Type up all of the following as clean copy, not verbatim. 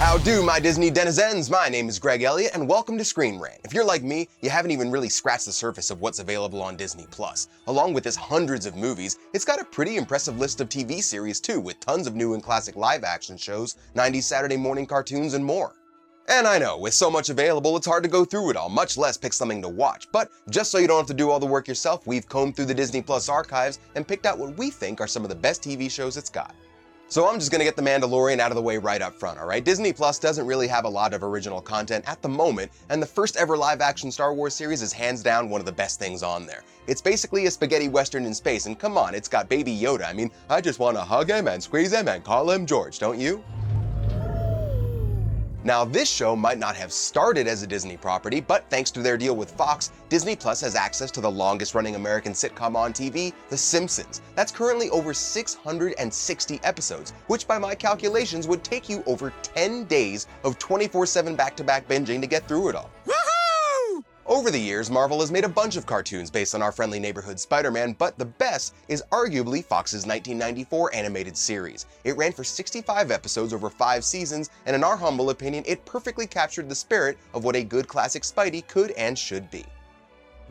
How do, my Disney denizens? My name is Greg Elliott, and welcome to Screen Rant. If you're like me, you haven't even really scratched the surface of what's available on Disney+. Along with its hundreds of movies, it's got a pretty impressive list of TV series too, with tons of new and classic live-action shows, 90s Saturday morning cartoons, and more. And I know, with so much available, it's hard to go through it all, much less pick something to watch. But just so you don't have to do all the work yourself, we've combed through the Disney+ archives and picked out what we think are some of the best TV shows it's got. So I'm just gonna get The Mandalorian out of the way right up front, alright? Disney Plus doesn't really have a lot of original content at the moment, and the first ever live-action Star Wars series is hands down one of the best things on there. It's basically a spaghetti western in space, and come on, it's got Baby Yoda. I mean, I just wanna hug him and squeeze him and call him George, don't you? Now, this show might not have started as a Disney property, but thanks to their deal with Fox, Disney Plus has access to the longest-running American sitcom on TV, The Simpsons. That's currently over 660 episodes, which by my calculations would take you over 10 days of 24/7 back-to-back binging to get through it all. Over the years, Marvel has made a bunch of cartoons based on our friendly neighborhood Spider-Man, but the best is arguably Fox's 1994 animated series. It ran for 65 episodes over 5 seasons, and in our humble opinion, it perfectly captured the spirit of what a good classic Spidey could and should be.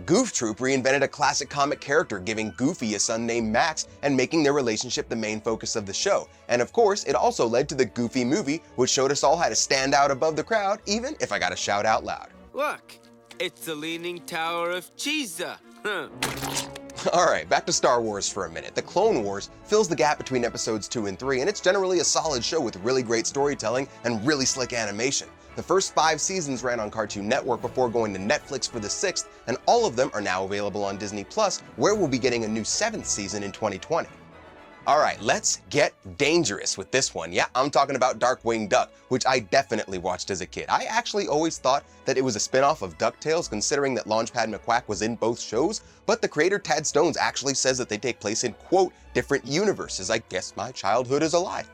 Goof Troop reinvented a classic comic character, giving Goofy a son named Max and making their relationship the main focus of the show. And of course, it also led to the Goofy movie, which showed us all how to stand out above the crowd, even if I gotta shout out loud. Look! It's the Leaning Tower of Cheesa. Alright, back to Star Wars for a minute. The Clone Wars fills the gap between episodes 2 and 3, and it's generally a solid show with really great storytelling and really slick animation. The first 5 seasons ran on Cartoon Network before going to Netflix for the 6th, and all of them are now available on Disney+, where we'll be getting a new 7th season in 2020. Alright, let's get dangerous with this one. Yeah, I'm talking about Darkwing Duck, which I definitely watched as a kid. I actually always thought that it was a spin-off of DuckTales, considering that Launchpad McQuack was in both shows, but the creator Tad Stones actually says that they take place in, quote, different universes. I guess my childhood is a lie.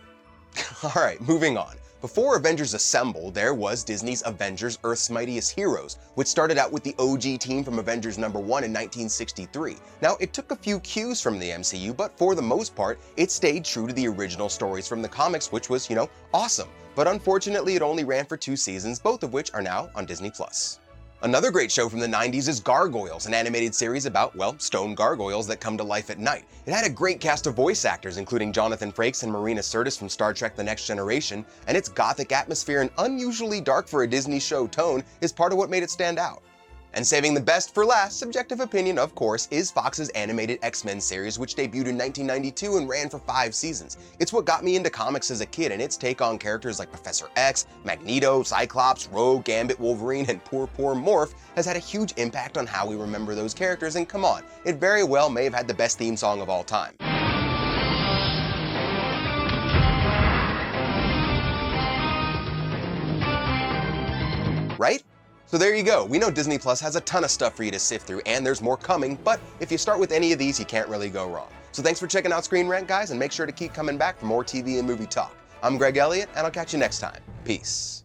Alright, moving on. Before Avengers Assemble, there was Disney's Avengers Earth's Mightiest Heroes, which started out with the OG team from Avengers #1 in 1963. Now, it took a few cues from the MCU, but for the most part, it stayed true to the original stories from the comics, which was, awesome. But unfortunately, it only ran for 2 seasons, both of which are now on Disney+. Another great show from the 90s is Gargoyles, an animated series about, well, stone gargoyles that come to life at night. It had a great cast of voice actors, including Jonathan Frakes and Marina Sirtis from Star Trek The Next Generation, and its gothic atmosphere and unusually dark for a Disney show tone is part of what made it stand out. And saving the best for last, subjective opinion of course, is Fox's animated XMen series, which debuted in 1992 and ran for 5 seasons. It's what got me into comics as a kid, and its take on characters like Professor X, Magneto, Cyclops, Rogue, Gambit, Wolverine, and poor Morph has had a huge impact on how we remember those characters, and come on, it very well may have had the best theme song of all time. Right? So there you go. We know Disney Plus has a ton of stuff for you to sift through, and there's more coming, but if you start with any of these, you can't really go wrong. So thanks for checking out Screen Rant, guys, and make sure to keep coming back for more TV and movie talk. I'm Greg Elliott, and I'll catch you next time. Peace.